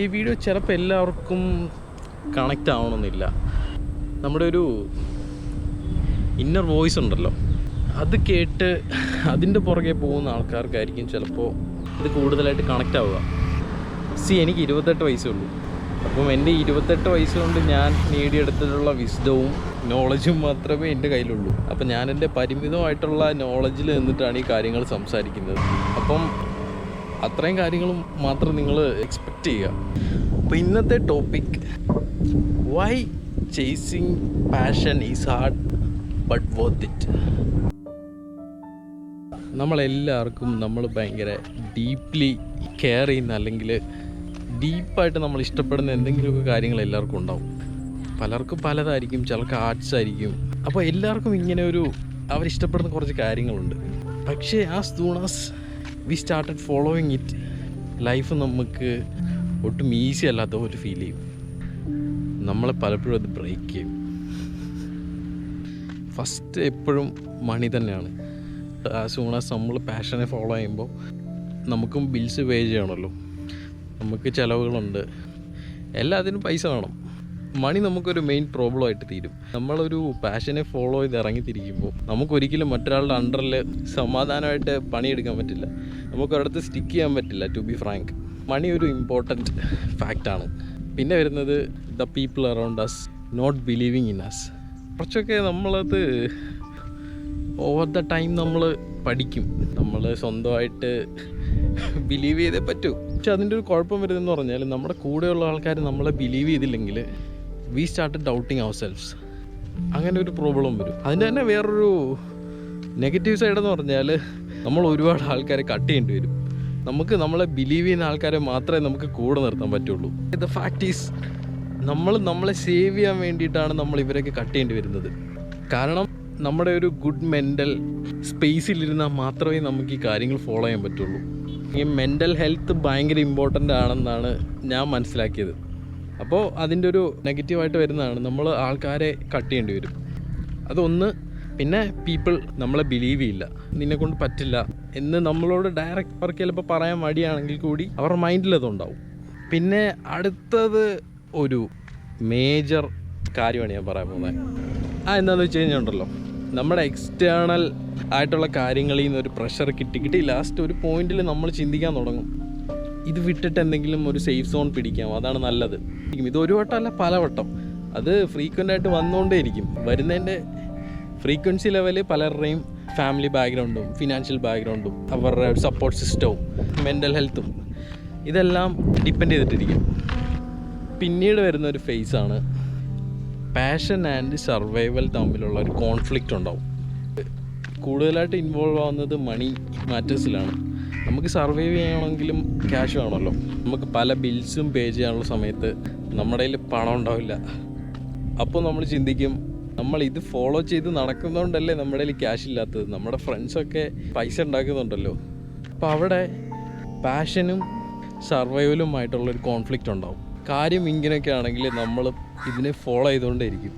ഈ വീഡിയോ ചിലപ്പോൾ എല്ലാവർക്കും കണക്റ്റ് ആവണമെന്നില്ല. നമ്മുടെ ഒരു ഇന്നർ വോയിസ് ഉണ്ടല്ലോ, അത് കേട്ട് അതിൻ്റെ പുറകെ പോകുന്ന ആൾക്കാർക്കായിരിക്കും ചിലപ്പോൾ ഇത് കൂടുതലായിട്ട് കണക്റ്റ് ആവുക. എനിക്ക് 28 വയസ്സേ ഉള്ളൂ. അപ്പം എൻ്റെ 28 വയസ്സ് കൊണ്ട് ഞാൻ നേടിയെടുത്തിട്ടുള്ള വിസ്ഡവും നോളജും മാത്രമേ എൻ്റെ കയ്യിലുള്ളൂ. അപ്പം ഞാൻ എൻ്റെ പരിമിതമായിട്ടുള്ള നോളജിൽ നിന്നിട്ടാണ് ഈ കാര്യങ്ങൾ സംസാരിക്കുന്നത്. അപ്പം അത്രയും കാര്യങ്ങളും മാത്രം നിങ്ങൾ എക്സ്പെക്റ്റ് ചെയ്യുക. അപ്പോൾ ഇന്നത്തെ topic, why chasing passion is hard but worth it. നമ്മളെല്ലാവർക്കും നമ്മൾ ഭയങ്കര ഡീപ്ലി കെയർ ചെയ്യുന്ന, അല്ലെങ്കിൽ ഡീപ്പായിട്ട് നമ്മൾ ഇഷ്ടപ്പെടുന്ന എന്തെങ്കിലുമൊക്കെ കാര്യങ്ങൾ എല്ലാവർക്കും ഉണ്ടാവും. പലർക്കും പലതായിരിക്കും, ചിലർക്ക് ആർട്സ് ആയിരിക്കും. അപ്പോൾ എല്ലാവർക്കും ഇങ്ങനെ ഒരു അവരിഷ്ടപ്പെടുന്ന കുറച്ച് കാര്യങ്ങളുണ്ട്. പക്ഷേ soon as we started following it, life നമുക്ക് ഒട്ടും ഈസി അല്ലാത്ത ഒരു ഫീൽ ചെയ്യും. നമ്മളെ പലപ്പോഴും അത് ബ്രേക്ക് ചെയ്യും. ഫസ്റ്റ് എപ്പോഴും മണി തന്നെയാണ്. സൂൺ ആസ് നമ്മൾ പാഷനെ ഫോളോ ചെയ്യുമ്പോൾ നമുക്കും ബിൽസ് പേ ചെയ്യണമല്ലോ, നമുക്ക് ചിലവുകളുണ്ട്, എല്ലാത്തിനും പൈസ വേണം. മണി നമുക്കൊരു മെയിൻ പ്രോബ്ലം ആയിട്ട് തീരും. നമ്മളൊരു പാഷനെ ഫോളോ ചെയ്ത് ഇറങ്ങിത്തിരിക്കുമ്പോൾ നമുക്കൊരിക്കലും മറ്റൊരാളുടെ അണ്ടറിൽ സമാധാനമായിട്ട് പണിയെടുക്കാൻ പറ്റില്ല, നമുക്കൊരിടത്ത് സ്റ്റിക്ക് ചെയ്യാൻ പറ്റില്ല. ടു ബി ഫ്രാങ്ക്, മണി ഒരു ഇമ്പോർട്ടൻറ്റ് ഫാക്റ്റാണ്. പിന്നെ വരുന്നത് the people around us not believing in us. കുറച്ചൊക്കെ നമ്മളത് ഓവർ ദ ടൈം നമ്മൾ പഠിക്കും, നമ്മൾ സ്വന്തമായിട്ട് ബിലീവ് ചെയ്തേ പറ്റൂ. പക്ഷെ അതിൻ്റെ ഒരു കുഴപ്പം വരുന്നതെന്ന് പറഞ്ഞാൽ, നമ്മുടെ കൂടെയുള്ള ആൾക്കാർ നമ്മളെ ബിലീവ് ചെയ്തില്ലെങ്കിൽ we started doubting ourselves. അങ്ങനെ ഒരു പ്രോബ്ലം വരും. അതിൻ്റെ തന്നെ വേറൊരു നെഗറ്റീവ് സൈഡെന്ന് പറഞ്ഞാൽ, നമ്മൾ ഒരുപാട് ആൾക്കാരെ കട്ട് ചെയ്യേണ്ടി വരും. നമുക്ക് നമ്മളെ ബിലീവ് ചെയ്യുന്ന ആൾക്കാരെ മാത്രമേ നമുക്ക് കൂടെ നിർത്താൻ പറ്റുള്ളൂ. ദ ഫാക്ട് ഈസ്, നമ്മളെ സേവ് ചെയ്യാൻ വേണ്ടിയിട്ടാണ് നമ്മൾ ഇവരൊക്കെ കട്ട് ചെയ്യേണ്ടി വരുന്നത്. കാരണം നമ്മുടെ ഒരു ഗുഡ് മെൻ്റൽ സ്പേസിലിരുന്നാൽ മാത്രമേ നമുക്ക് ഈ കാര്യങ്ങൾ ഫോളോ ചെയ്യാൻ പറ്റുള്ളൂ. ഈ മെൻ്റൽ ഹെൽത്ത് ഭയങ്കര ഇമ്പോർട്ടൻ്റ് ആണെന്നാണ് ഞാൻ മനസ്സിലാക്കിയത്. അപ്പോൾ അതിൻ്റെ ഒരു നെഗറ്റീവായിട്ട് വരുന്നതാണ്, നമ്മൾ ആൾക്കാരെ കട്ട് ചെയ്യേണ്ടി വരും. അതൊന്ന്. പിന്നെ പീപ്പിൾ നമ്മളെ ബിലീവ് ചെയ്യില്ല, നിന്നെക്കൊണ്ട് പറ്റില്ല എന്ന് നമ്മളോട് ഡയറക്റ്റ് അവർക്ക് ചിലപ്പോൾ പറയാൻ മടിയാണെങ്കിൽ കൂടി അവരുടെ മൈൻഡിൽ അതുണ്ടാവും. പിന്നെ അടുത്തത് ഒരു മേജർ കാര്യമാണ് ഞാൻ പറയാൻ പോകുന്നത്. എന്താണെന്ന് വെച്ച് കഴിഞ്ഞിട്ടുണ്ടല്ലോ, നമ്മുടെ എക്സ്റ്റേണൽ ആയിട്ടുള്ള കാര്യങ്ങളിൽ നിന്ന് ഒരു പ്രഷർ കിട്ടി ലാസ്റ്റ് ഒരു പോയിന്റിൽ നമ്മൾ ചിന്തിക്കാൻ തുടങ്ങും, ഇത് വിട്ടിട്ട് എന്തെങ്കിലും ഒരു സേഫ് സോൺ പിടിക്കാം, അതാണ് നല്ലത്. ഇത് ഒരു വട്ടമല്ല, പലവട്ടം. അത് ഫ്രീക്വൻ്റായിട്ട് വന്നുകൊണ്ടേയിരിക്കും. വരുന്നതിൻ്റെ ഫ്രീക്വൻസി ലെവല് പലരുടെയും ഫാമിലി ബാക്ക്ഗ്രൗണ്ടും ഫിനാൻഷ്യൽ ബാക്ക്ഗ്രൗണ്ടും അവരുടെ സപ്പോർട്ട് സിസ്റ്റവും മെൻ്റൽ ഹെൽത്തും ഇതെല്ലാം ഡിപ്പെൻഡ് ചെയ്തിട്ടിരിക്കും. പിന്നീട് വരുന്നൊരു ഫേസാണ് പാഷൻ ആൻഡ് സർവൈവൽ തമ്മിലുള്ള ഒരു കോൺഫ്ലിക്റ്റ് ഉണ്ടാവും. കൂടുതലായിട്ട് ഇൻവോൾവ് ആവുന്നത് മണി മാറ്റേഴ്സിലാണ്. നമുക്ക് സർവൈവ് ചെയ്യണമെങ്കിലും ക്യാഷ് വേണമല്ലോ. നമുക്ക് പല ബിൽസും പേ ചെയ്യാനുള്ള സമയത്ത് നമ്മുടെ കയ്യിൽ പണം ഉണ്ടാവില്ല. അപ്പോൾ നമ്മൾ ചിന്തിക്കും, നമ്മൾ ഇത് ഫോളോ ചെയ്ത് നടക്കുന്നതുകൊണ്ടല്ലേ നമ്മുടെ കയ്യിൽ ക്യാഷ് ഇല്ലാത്തത്, നമ്മുടെ ഫ്രണ്ട്സൊക്കെ പൈസ ഉണ്ടാക്കുന്നുണ്ടല്ലോ. അപ്പോൾ അവിടെ പാഷനും സർവൈവലുമായിട്ടുള്ളൊരു കോൺഫ്ലിക്റ്റ് ഉണ്ടാവും. കാര്യം ഇങ്ങനെയൊക്കെ ആണെങ്കിൽ നമ്മൾ ഇതിനെ ഫോളോ ചെയ്തുകൊണ്ടേയിരിക്കും,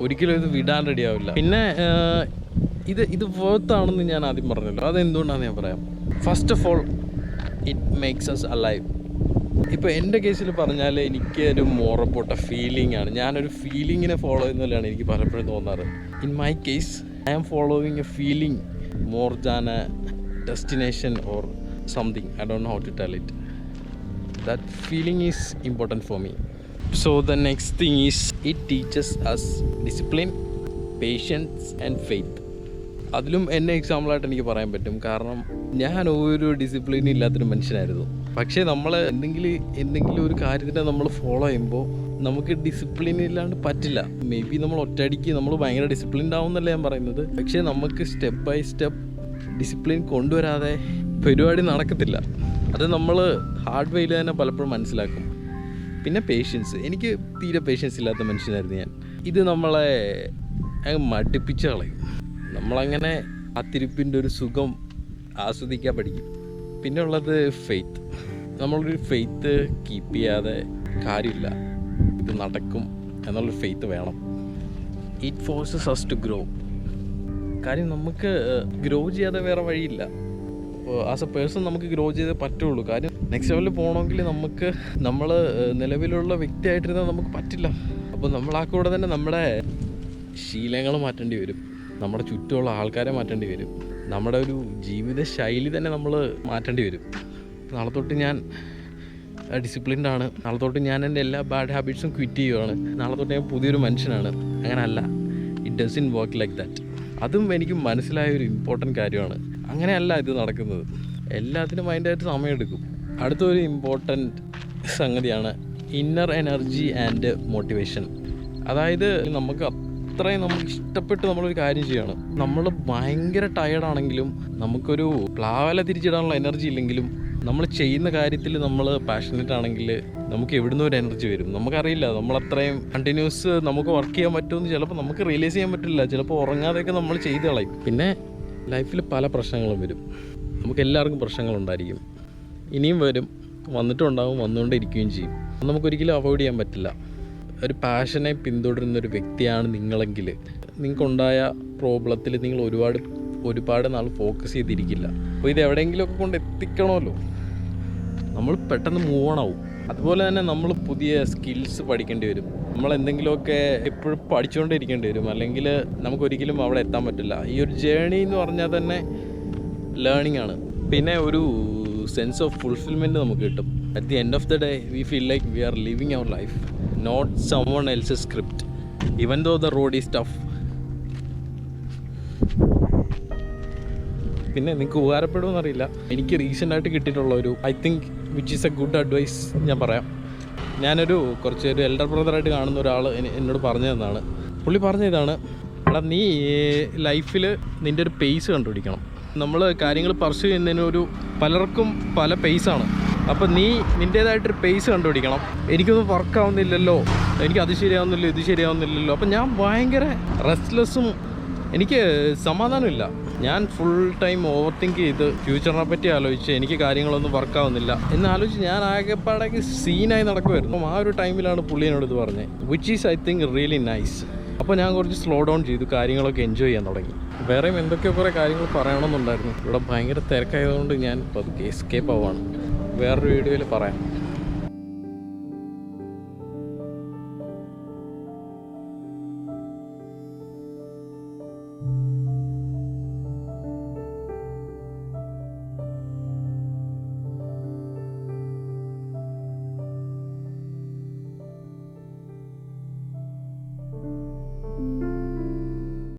ഒരിക്കലും ഇത് വിടാൻ റെഡി ആവില്ല. പിന്നെ ഇത് വർത്താണെന്ന് ഞാൻ ആദ്യം പറഞ്ഞല്ലോ, അതെന്തുകൊണ്ടാണെന്ന് ഞാൻ പറയാം. First of all, it makes us alive. ഇപ്പോൾ എൻ്റെ കേസിൽ പറഞ്ഞാൽ എനിക്ക് ഒരു മോർ അബൌട്ട് എ ഫീലിംഗ് ആണ്. ഞാനൊരു ഫീലിങ്ങിനെ ഫോളോ ചെയ്യുന്നതിലാണ് എനിക്ക് പലപ്പോഴും തോന്നാറ്. In my case, I am following a feeling more than a destination or something. I don't know how to tell it. That feeling is important for me. So the next thing is, it teaches us discipline, patience and faith. അതിലും എന്നെ എക്സാമ്പിളായിട്ട് എനിക്ക് പറയാൻ പറ്റും. കാരണം ഞാൻ ഒരു discipline ഇല്ലാത്തൊരു മനുഷ്യനായിരുന്നു. പക്ഷേ നമ്മൾ എന്തെങ്കിലും ഒരു കാര്യത്തിനെ നമ്മൾ ഫോളോ ചെയ്യുമ്പോൾ നമുക്ക് ഡിസിപ്ലിൻ ഇല്ലാണ്ട് പറ്റില്ല. മേ ബി നമ്മൾ ഒറ്റയടിക്ക് നമ്മൾ ഭയങ്കര ഡിസിപ്ലിൻഡ് ആവുമെന്നല്ല ഞാൻ പറയുന്നത്. പക്ഷേ നമുക്ക് സ്റ്റെപ്പ് ബൈ സ്റ്റെപ്പ് ഡിസിപ്ലിൻ കൊണ്ടുവരാതെ പരിപാടി നടക്കത്തില്ല. അത് നമ്മൾ ഹാർഡ് വേയിൽ തന്നെ പലപ്പോഴും മനസ്സിലാക്കും. പിന്നെ പേഷ്യൻസ്, എനിക്ക് തീരെ പേഷ്യൻസ് ഇല്ലാത്ത മനുഷ്യനായിരുന്നു ഞാൻ. ഇത് നമ്മളെ മടുപ്പിച്ച് കളയും. നമ്മളങ്ങനെ ആ തിരുപ്പിൻ്റെ ഒരു സുഖം ആസ്വദിക്കാൻ പഠിക്കും. പിന്നെ ഉള്ളത് ഫെയ്ത്ത്. നമ്മളൊരു ഫെയ്ത്ത് കീപ്പ് ചെയ്യാതെ കാര്യമില്ല, ഇത് നടക്കും എന്നുള്ളൊരു ഫെയ്ത്ത് വേണം. It forces us to grow. കാര്യം നമുക്ക് ഗ്രോ ചെയ്യാതെ വേറെ വഴിയില്ല. ആസ് എ പേഴ്സൺ നമുക്ക് ഗ്രോ ചെയ്തേ പറ്റുള്ളൂ. കാര്യം നെക്സ്റ്റ് ലെവലിൽ പോകണമെങ്കിൽ നമുക്ക് നമ്മൾ നിലവിലുള്ള വ്യക്തിയായിട്ടിരുന്നാൽ നമുക്ക് പറ്റില്ല. അപ്പോൾ നമ്മൾ ആ കൂടെ തന്നെ നമ്മുടെ ശീലങ്ങൾ മാറ്റേണ്ടി വരും, നമ്മുടെ ചുറ്റുമുള്ള ആൾക്കാരെ മാറ്റേണ്ടി വരും, നമ്മുടെ ഒരു ജീവിത ശൈലി തന്നെ നമ്മൾ മാറ്റേണ്ടി വരും. നാളെ തൊട്ട് ഞാൻ ഡിസിപ്ലിൻഡ് ആണ്. നാളെ തൊട്ട് ഞാൻ എൻ്റെ എല്ലാ ബാഡ് ഹാബിറ്റ്സും ക്വിറ്റ് ചെയ്യുകയാണ്. നാളെ തൊട്ട് ഞാൻ പുതിയൊരു മനുഷ്യനാണ്. അങ്ങനെയല്ല, it doesn't work like that. അതും എനിക്ക് മനസ്സിലായ ഒരു ഇമ്പോർട്ടൻറ്റ് കാര്യമാണ്. അങ്ങനെയല്ല ഇത് നടക്കുന്നത്. എല്ലാത്തിനും അതിൻ്റെതായിട്ട് സമയമെടുക്കും. അടുത്തൊരു ഇമ്പോർട്ടൻറ്റ് സംഗതിയാണ് ഇന്നർ എനർജി ആൻഡ് മോട്ടിവേഷൻ. അതായത് നമുക്ക് അത്രയും നമുക്ക് ഇഷ്ടപ്പെട്ട് നമ്മളൊരു കാര്യം ചെയ്യണം. നമ്മൾ ഭയങ്കര ടയേർഡാണെങ്കിലും നമുക്കൊരു പ്ലാവല തിരിച്ചിടാനുള്ള എനർജി ഇല്ലെങ്കിലും നമ്മൾ ചെയ്യുന്ന കാര്യത്തിൽ നമ്മൾ പാഷനറ്റ് ആണെങ്കിൽ നമുക്ക് എവിടുന്ന് ഒരു എനർജി വരും. നമുക്കറിയില്ല, നമ്മളത്രയും കണ്ടിന്യൂസ് നമുക്ക് വർക്ക് ചെയ്യാൻ പറ്റുമെന്ന് ചിലപ്പോൾ നമുക്ക് റിയലൈസ് ചെയ്യാൻ പറ്റില്ല. ചിലപ്പോൾ ഉറങ്ങാതെയൊക്കെ നമ്മൾ ചെയ്ത് കളയും. പിന്നെ ലൈഫിൽ പല പ്രശ്നങ്ങളും വരും. നമുക്ക് എല്ലാവർക്കും പ്രശ്നങ്ങളുണ്ടായിരിക്കും, ഇനിയും വരും, വന്നിട്ടുണ്ടാവും, വന്നുകൊണ്ടിരിക്കുകയും ചെയ്യും. നമുക്കൊരിക്കലും അവോയ്ഡ് ചെയ്യാൻ പറ്റില്ല. ഒരു പാഷനെ പിന്തുടരുന്നൊരു വ്യക്തിയാണ് നിങ്ങളെങ്കിൽ നിങ്ങൾക്കുണ്ടായ പ്രോബ്ലത്തിൽ നിങ്ങൾ ഒരുപാട് നാൾ ഫോക്കസ് ചെയ്തിരിക്കില്ല. അപ്പോൾ ഇത് എവിടെയെങ്കിലുമൊക്കെ കൊണ്ട് എത്തിക്കണമല്ലോ. നമ്മൾ പെട്ടെന്ന് മൂവ് ഓൺ ആവും. അതുപോലെ തന്നെ നമ്മൾ പുതിയ സ്കിൽസ് പഠിക്കേണ്ടി വരും. നമ്മൾ എന്തെങ്കിലുമൊക്കെ എപ്പോഴും പഠിച്ചുകൊണ്ടിരിക്കേണ്ടി വരും, അല്ലെങ്കിൽ നമുക്കൊരിക്കലും അവിടെ എത്താൻ പറ്റില്ല. ഈ ഒരു ജേണി എന്ന് പറഞ്ഞാൽ തന്നെ ലേണിംഗ് ആണ്. പിന്നെ ഒരു സെൻസ് ഓഫ് ഫുൾഫിൽമെൻറ്റ് നമുക്ക് കിട്ടും. At the end of the day we feel like we are living our life, not someone else's script, even though the road is tough. പിന്നെ നിങ്ങൾക്ക് ഉപകാരപ്പെടുമെന്നറിയില്ല. എനിക്ക് റീസെൻ്റായിട്ട് കിട്ടിയിട്ടുള്ള ഒരു I think which is a good advice ഞാൻ പറയാം. ഞാനൊരു കുറച്ചൊരു എൽഡർ ബ്രദറായിട്ട് കാണുന്ന ഒരാൾ എന്നോട് പറഞ്ഞു തന്നതാണ്. പുള്ളി പറഞ്ഞതാണ്, എടാ നീ ലൈഫിൽ നിൻ്റെ ഒരു പേസ് കണ്ടുപിടിക്കണം. നമ്മൾ കാര്യങ്ങൾ പർസ്യൂ ചെയ്യുന്നതിനൊരു പലർക്കും പല പേസാണ്. അപ്പം നീ നിൻ്റേതായിട്ടൊരു പേസ് കണ്ടുപിടിക്കണം. എനിക്കൊന്നും വർക്കാവുന്നില്ലല്ലോ, എനിക്കത് ശരിയാവുന്നില്ല, ഇത് ശരിയാവുന്നില്ലല്ലോ. അപ്പം ഞാൻ ഭയങ്കര റെസ്റ്റ്ലെസ്സും, എനിക്ക് സമാധാനമില്ല. ഞാൻ ഫുൾ ടൈം ഓവർ തിങ്ക് ചെയ്ത് ഫ്യൂച്ചറിനെ പറ്റി ആലോചിച്ച് എനിക്ക് കാര്യങ്ങളൊന്നും വർക്കാവുന്നില്ല എന്നാലോചിച്ച് ഞാൻ ആകെപ്പാടേക്ക് സീനായി നടക്കുമായിരുന്നു. അപ്പം ആ ഒരു ടൈമിലാണ് പുള്ളി എന്നോട് ഇത് പറഞ്ഞത്, which is I think really nice. അപ്പോൾ ഞാൻ കുറച്ച് സ്ലോ ഡൗൺ ചെയ്തു, കാര്യങ്ങളൊക്കെ എൻജോയ് ചെയ്യാൻ തുടങ്ങി. വേറെയും എന്തൊക്കെയോ കുറേ കാര്യങ്ങൾ പറയണമെന്നുണ്ടായിരുന്നു. ഇവിടെ ഭയങ്കര തിരക്കായതുകൊണ്ട് ഞാൻ പതുക്കെ എസ്കേപ്പ് ആവുകയാണ്. വേറൊരു വീഡിയോയിൽ പറയാം.